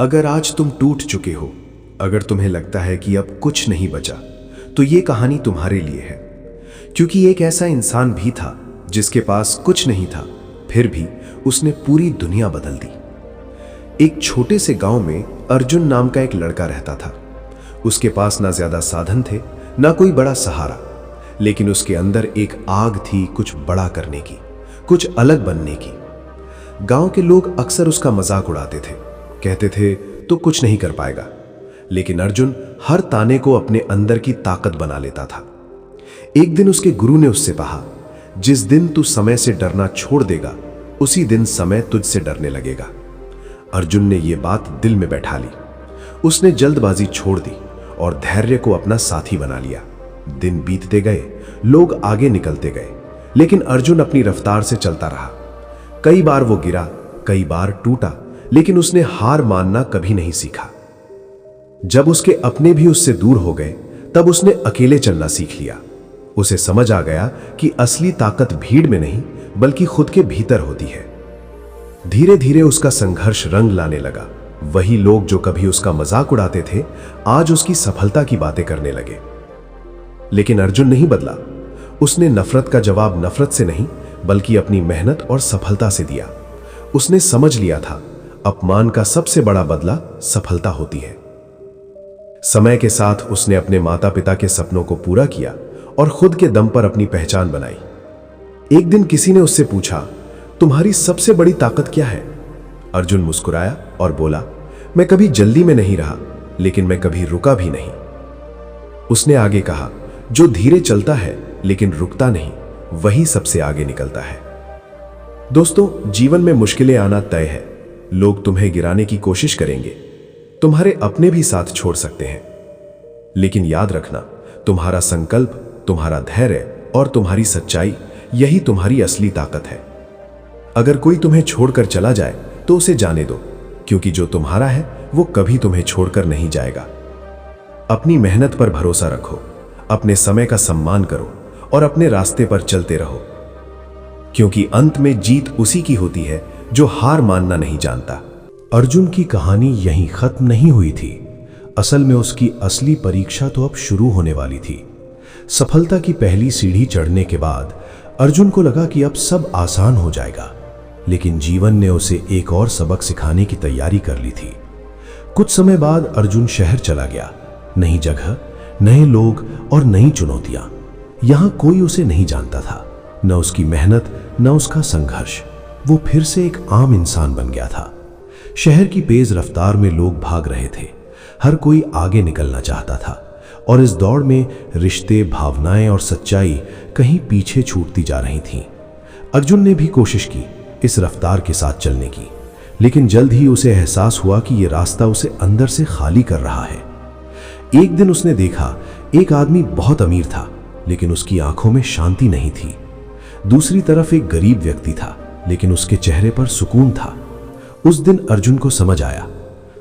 अगर आज तुम टूट चुके हो, अगर तुम्हें लगता है कि अब कुछ नहीं बचा, तो ये कहानी तुम्हारे लिए है। क्योंकि एक ऐसा इंसान भी था जिसके पास कुछ नहीं था, फिर भी उसने पूरी दुनिया बदल दी। एक छोटे से गांव में अर्जुन नाम का एक लड़का रहता था। उसके पास ना ज्यादा साधन थे, ना कोई बड़ा सहारा, लेकिन उसके अंदर एक आग थी कुछ बड़ा करने की, कुछ अलग बनने की। गांव के लोग अक्सर उसका मजाक उड़ाते थे, कहते थे तो कुछ नहीं कर पाएगा, लेकिन अर्जुन हर ताने को अपने अंदर की ताकत बना लेता था। एक दिन उसके गुरु ने उससे कहा, जिस दिन तू समय से डरना छोड़ देगा, उसी दिन समय तुझसे डरने लगेगा। अर्जुन ने यह बात दिल में बैठा ली। उसने जल्दबाजी छोड़ दी और धैर्य को अपना साथी बना लिया। दिन बीतते गए, लोग आगे निकलते गए, लेकिन अर्जुन अपनी रफ्तार से चलता रहा। कई बार वो गिरा, कई बार टूटा, लेकिन उसने हार मानना कभी नहीं सीखा। जब उसके अपने भी उससे दूर हो गए, तब उसने अकेले चलना सीख लिया। उसे समझ आ गया कि असली ताकत भीड़ में नहीं, बल्कि खुद के भीतर होती है। धीरे धीरे उसका संघर्ष रंग लाने लगा। वही लोग जो कभी उसका मजाक उड़ाते थे, आज उसकी सफलता की बातें करने लगे। लेकिन अर्जुन नहीं बदला। उसने नफरत का जवाब नफरत से नहीं, बल्कि अपनी मेहनत और सफलता से दिया। उसने समझ लिया था, अपमान का सबसे बड़ा बदला सफलता होती है। समय के साथ उसने अपने माता पिता के सपनों को पूरा किया और खुद के दम पर अपनी पहचान बनाई। एक दिन किसी ने उससे पूछा, तुम्हारी सबसे बड़ी ताकत क्या है? अर्जुन मुस्कुराया और बोला, मैं कभी जल्दी में नहीं रहा, लेकिन मैं कभी रुका भी नहीं। उसने आगे कहा, जो धीरे चलता है लेकिन रुकता नहीं, वही सबसे आगे निकलता है। दोस्तों, जीवन में मुश्किलें आना तय है। लोग तुम्हें गिराने की कोशिश करेंगे, तुम्हारे अपने भी साथ छोड़ सकते हैं, लेकिन याद रखना, तुम्हारा संकल्प, तुम्हारा धैर्य और तुम्हारी सच्चाई, यही तुम्हारी असली ताकत है। अगर कोई तुम्हें छोड़कर चला जाए तो उसे जाने दो, क्योंकि जो तुम्हारा है वो कभी तुम्हें छोड़कर नहीं जाएगा। अपनी मेहनत पर भरोसा रखो, अपने समय का सम्मान करो और अपने रास्ते पर चलते रहो, क्योंकि अंत में जीत उसी की होती है जो हार मानना नहीं जानता। अर्जुन की कहानी यहीं खत्म नहीं हुई थी। असल में उसकी असली परीक्षा तो अब शुरू होने वाली थी। सफलता की पहली सीढ़ी चढ़ने के बाद अर्जुन को लगा कि अब सब आसान हो जाएगा, लेकिन जीवन ने उसे एक और सबक सिखाने की तैयारी कर ली थी। कुछ समय बाद अर्जुन शहर चला गया। नई जगह, नए लोग और नई चुनौतियां। यहां कोई उसे नहीं जानता था, न उसकी मेहनत, न उसका संघर्ष। वो फिर से एक आम इंसान बन गया था। शहर की तेज रफ्तार में लोग भाग रहे थे। हर कोई आगे निकलना चाहता था, और इस दौड़ में रिश्ते, भावनाएं और सच्चाई कहीं पीछे छूटती जा रही थीं। अर्जुन ने भी कोशिश की इस रफ्तार के साथ चलने की, लेकिन जल्द ही उसे एहसास हुआ कि यह रास्ता उसे अंदर से खाली कर रहा है। एक दिन उसने देखा, एक आदमी बहुत अमीर था, लेकिन उसकी आंखों में शांति नहीं थी। दूसरी तरफ एक गरीब व्यक्ति था, लेकिन उसके चेहरे पर सुकून था। उस दिन अर्जुन को समझ आया,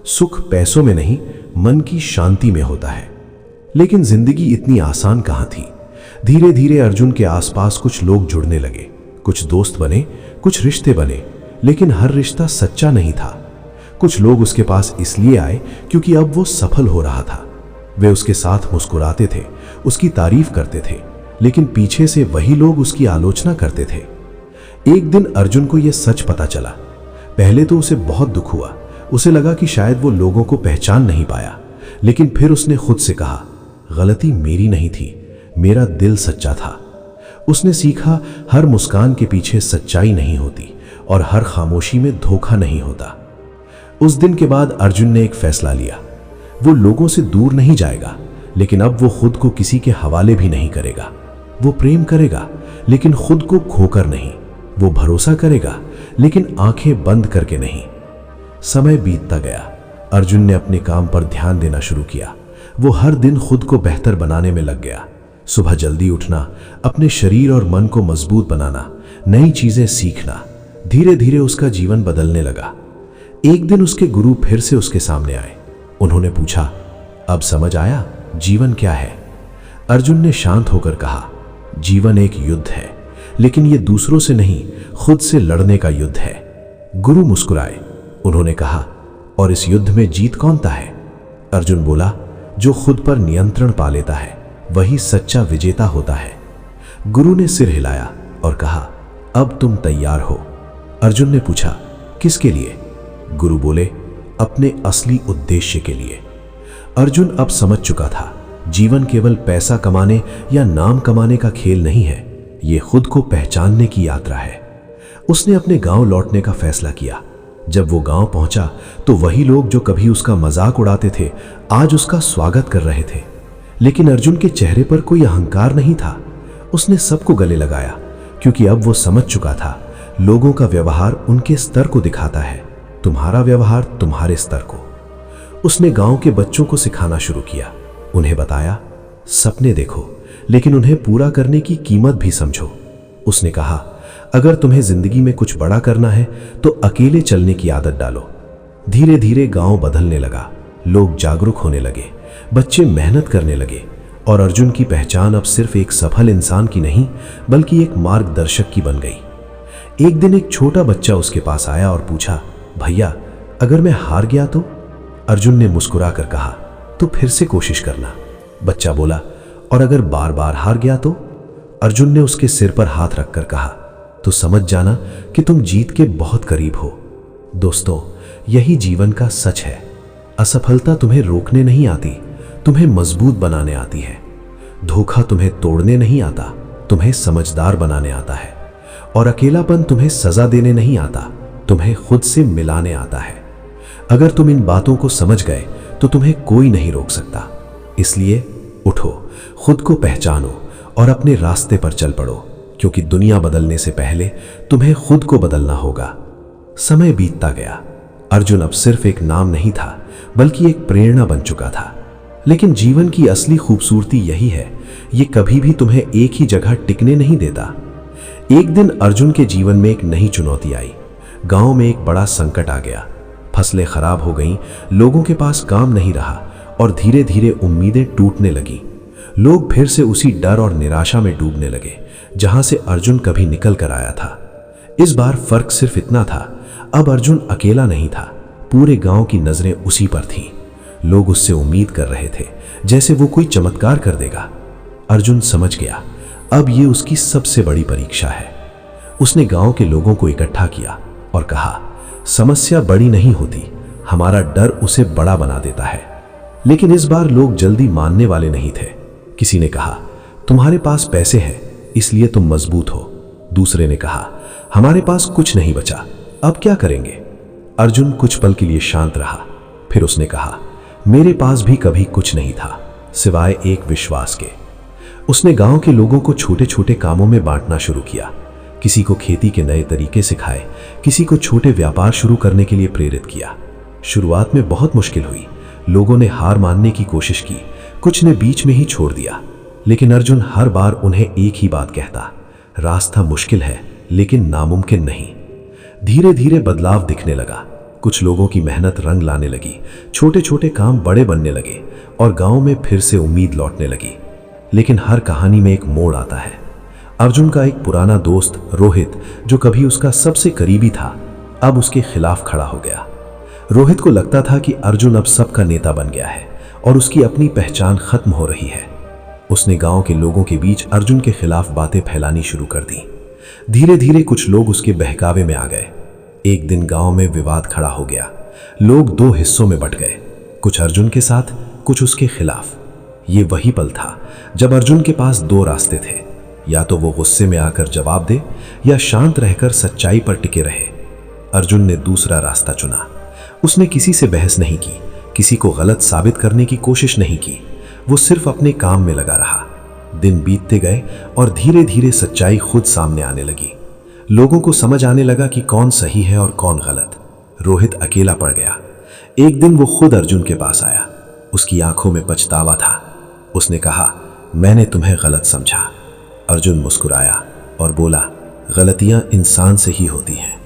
सुख पैसों में नहीं, मन की शांति में होता है। लेकिन जिंदगी इतनी आसान कहां थी। धीरे धीरे अर्जुन के आसपास कुछ लोग जुड़ने लगे, कुछ दोस्त बने, कुछ रिश्ते बने, लेकिन हर रिश्ता सच्चा नहीं था। कुछ लोग उसके पास इसलिए आए क्योंकि अब वो सफल हो रहा था। वे उसके साथ मुस्कुराते थे, उसकी तारीफ करते थे, लेकिन पीछे से वही लोग उसकी आलोचना करते थे। एक दिन अर्जुन को यह सच पता चला। पहले तो उसे बहुत दुख हुआ। उसे लगा कि शायद वो लोगों को पहचान नहीं पाया, लेकिन फिर उसने खुद से कहा, गलती मेरी नहीं थी, मेरा दिल सच्चा था। उसने सीखा, हर मुस्कान के पीछे सच्चाई नहीं होती और हर खामोशी में धोखा नहीं होता। उस दिन के बाद अर्जुन ने एक फैसला लिया। वो लोगों से दूर नहीं जाएगा, लेकिन अब वो खुद को किसी के हवाले भी नहीं करेगा। वो प्रेम करेगा, लेकिन खुद को खोकर नहीं। वो भरोसा करेगा, लेकिन आंखें बंद करके नहीं। समय बीतता गया। अर्जुन ने अपने काम पर ध्यान देना शुरू किया। वो हर दिन खुद को बेहतर बनाने में लग गया। सुबह जल्दी उठना, अपने शरीर और मन को मजबूत बनाना, नई चीजें सीखना। धीरे धीरे उसका जीवन बदलने लगा। एक दिन उसके गुरु फिर से उसके सामने आए। उन्होंने पूछा, अब समझ आया जीवन क्या है? अर्जुन ने शांत होकर कहा, जीवन एक युद्ध है, लेकिन यह दूसरों से नहीं, खुद से लड़ने का युद्ध है। गुरु मुस्कुराए। उन्होंने कहा, और इस युद्ध में जीत कौनता है? अर्जुन बोला, जो खुद पर नियंत्रण पा लेता है वही सच्चा विजेता होता है। गुरु ने सिर हिलाया और कहा, अब तुम तैयार हो। अर्जुन ने पूछा, किसके लिए? गुरु बोले, अपने असली उद्देश्य के लिए। अर्जुन अब समझ चुका था, जीवन केवल पैसा कमाने या नाम कमाने का खेल नहीं है, ये खुद को पहचानने की यात्रा है। उसने अपने गांव लौटने का फैसला किया। जब वो गांव पहुंचा तो वही लोग जो कभी उसका मजाक उड़ाते थे आज उसका स्वागत कर रहे थे। लेकिन अर्जुन के चेहरे पर कोई अहंकार नहीं था। उसने सबको गले लगाया, क्योंकि अब वो समझ चुका था, लोगों का व्यवहार उनके स्तर को दिखाता है, तुम्हारा व्यवहार तुम्हारे स्तर को। उसने गांव के बच्चों को सिखाना शुरू किया। उन्हें बताया, सपने देखो लेकिन उन्हें पूरा करने की कीमत भी समझो। उसने कहा, अगर तुम्हें जिंदगी में कुछ बड़ा करना है तो अकेले चलने की आदत डालो। धीरे धीरे गांव बदलने लगा, लोग जागरूक होने लगे, बच्चे मेहनत करने लगे और अर्जुन की पहचान अब सिर्फ एक सफल इंसान की नहीं बल्कि एक मार्गदर्शक की बन गई। एक दिन एक छोटा बच्चा उसके पास आया और पूछा, भैया अगर मैं हार गया तो? अर्जुन ने मुस्कुरा कर कहा, तो फिर से कोशिश करना। बच्चा बोला, और अगर बार बार हार गया तो? अर्जुन ने उसके सिर पर हाथ रखकर कहा, तो समझ जाना कि तुम जीत के बहुत करीब हो। दोस्तों, यही जीवन का सच है। असफलता तुम्हें रोकने नहीं आती, तुम्हें मजबूत बनाने आती है। धोखा तुम्हें तोड़ने नहीं आता, तुम्हें समझदार बनाने आता है। और अकेलापन तुम्हें सजा देने नहीं आता, तुम्हें खुद से मिलाने आता है। अगर तुम इन बातों को समझ गए तो तुम्हें कोई नहीं रोक सकता। इसलिए उठो, खुद को पहचानो और अपने रास्ते पर चल पड़ो, क्योंकि दुनिया बदलने से पहले तुम्हें खुद को बदलना होगा। समय बीतता गया। अर्जुन अब सिर्फ एक नाम नहीं था बल्कि एक प्रेरणा बन चुका था। लेकिन जीवन की असली खूबसूरती यही है, ये कभी भी तुम्हें एक ही जगह टिकने नहीं देता। एक दिन अर्जुन के जीवन में एक नई चुनौती आई। गांव में एक बड़ा संकट आ गया। फसलें खराब हो गईं, लोगों के पास काम नहीं रहा और धीरे धीरे उम्मीदें टूटने लगी। लोग फिर से उसी डर और निराशा में डूबने लगे जहां से अर्जुन कभी निकल कर आया था। इस बार फर्क सिर्फ इतना था, अब अर्जुन अकेला नहीं था, पूरे गांव की नजरें उसी पर थीं। लोग उससे उम्मीद कर रहे थे जैसे वो कोई चमत्कार कर देगा। अर्जुन समझ गया, अब ये उसकी सबसे बड़ी परीक्षा है। उसने गांव के लोगों को इकट्ठा किया और कहा, समस्या बड़ी नहीं होती, हमारा डर उसे बड़ा बना देता है। लेकिन इस बार लोग जल्दी मानने वाले नहीं थे। किसी ने कहा, तुम्हारे पास पैसे हैं इसलिए तुम मजबूत हो। दूसरे ने कहा, हमारे पास कुछ नहीं बचा, अब क्या करेंगे? अर्जुन कुछ पल के लिए शांत रहा। फिर उसने कहा, मेरे पास भी कभी कुछ नहीं था सिवाय एक विश्वास के। उसने गांव के लोगों को छोटे छोटे कामों में बांटना शुरू किया। किसी को खेती के नए तरीके सिखाए, किसी को छोटे व्यापार शुरू करने के लिए प्रेरित किया। शुरुआत में बहुत मुश्किल हुई, लोगों ने हार मानने की कोशिश की, कुछ ने बीच में ही छोड़ दिया। लेकिन अर्जुन हर बार उन्हें एक ही बात कहता, रास्ता मुश्किल है लेकिन नामुमकिन नहीं। धीरे धीरे बदलाव दिखने लगा। कुछ लोगों की मेहनत रंग लाने लगी, छोटे छोटे काम बड़े बनने लगे और गांव में फिर से उम्मीद लौटने लगी। लेकिन हर कहानी में एक मोड़ आता है। अर्जुन का एक पुराना दोस्त रोहित, जो कभी उसका सबसे करीबी था, अब उसके खिलाफ खड़ा हो गया। रोहित को लगता था कि अर्जुन अब सबका नेता बन गया है और उसकी अपनी पहचान खत्म हो रही है। उसने गांव के लोगों के बीच अर्जुन के खिलाफ बातें फैलानी शुरू कर दी। धीरे धीरे कुछ लोग उसके बहकावे में आ गए। एक दिन गांव में विवाद खड़ा हो गया। लोग दो हिस्सों में बंट गए, कुछ अर्जुन के साथ, कुछ उसके खिलाफ। ये वही पल था जब अर्जुन के पास दो रास्ते थे, या तो वो गुस्से में आकर जवाब दे या शांत रहकर सच्चाई पर टिके रहे। अर्जुन ने दूसरा रास्ता चुना। उसने किसी से बहस नहीं की, किसी को गलत साबित करने की कोशिश नहीं की। वो सिर्फ अपने काम में लगा रहा। दिन बीतते गए और धीरे धीरे सच्चाई खुद सामने आने लगी। लोगों को समझ आने लगा कि कौन सही है और कौन गलत। रोहित अकेला पड़ गया। एक दिन वो खुद अर्जुन के पास आया। उसकी आंखों में पछतावा था। उसने कहा, मैंने तुम्हें गलत समझा। अर्जुन मुस्कुराया और बोला, गलतियां इंसान से ही होती हैं।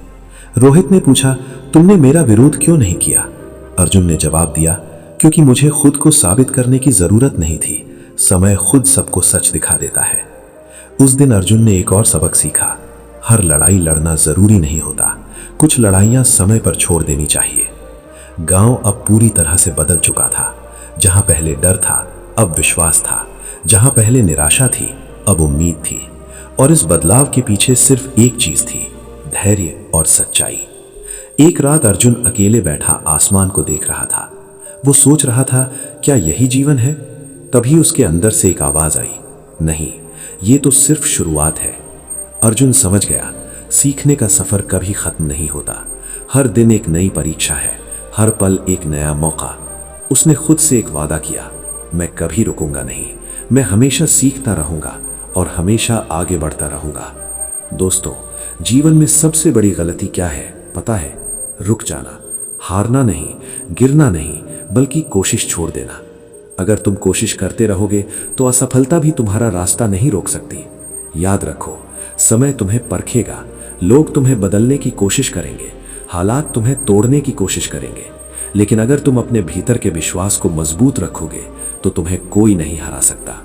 रोहित ने पूछा, तुमने मेरा विरोध क्यों नहीं किया? अर्जुन ने जवाब दिया, क्योंकि मुझे खुद को साबित करने की जरूरत नहीं थी। समय खुद सबको सच दिखा देता है। उस दिन अर्जुन ने एक और सबक सीखा, हर लड़ाई लड़ना जरूरी नहीं होता, कुछ लड़ाइयां समय पर छोड़ देनी चाहिए। गांव अब पूरी तरह से बदल चुका था। जहां पहले डर था, अब विश्वास था। जहां पहले निराशा थी, अब उम्मीद थी। और इस बदलाव के पीछे सिर्फ एक चीज थी, धैर्य और सच्चाई। एक रात अर्जुन अकेले बैठा आसमान को देख रहा था। वो सोच रहा था, क्या यही जीवन है? तभी उसके अंदर से एक आवाज आई, नहीं, ये तो सिर्फ शुरुआत है। अर्जुन समझ गया, सीखने का सफर कभी खत्म नहीं होता। हर दिन एक नई परीक्षा है, हर पल एक नया मौका। उसने खुद से एक वादा किया, मैं कभी रुकूंगा नहीं, मैं हमेशा सीखता रहूंगा और हमेशा आगे बढ़ता रहूंगा। दोस्तों, जीवन में सबसे बड़ी गलती क्या है पता है? रुक जाना। हारना नहीं, गिरना नहीं, बल्कि कोशिश छोड़ देना। अगर तुम कोशिश करते रहोगे तो असफलता भी तुम्हारा रास्ता नहीं रोक सकती। याद रखो, समय तुम्हें परखेगा, लोग तुम्हें बदलने की कोशिश करेंगे, हालात तुम्हें तोड़ने की कोशिश करेंगे, लेकिन अगर तुम अपने भीतर के विश्वास को मजबूत रखोगे तो तुम्हें कोई नहीं हरा सकता।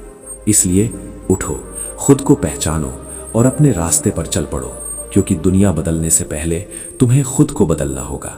इसलिए उठो, खुद को पहचानो और अपने रास्ते पर चल पड़ो, क्योंकि दुनिया बदलने से पहले तुम्हें खुद को बदलना होगा।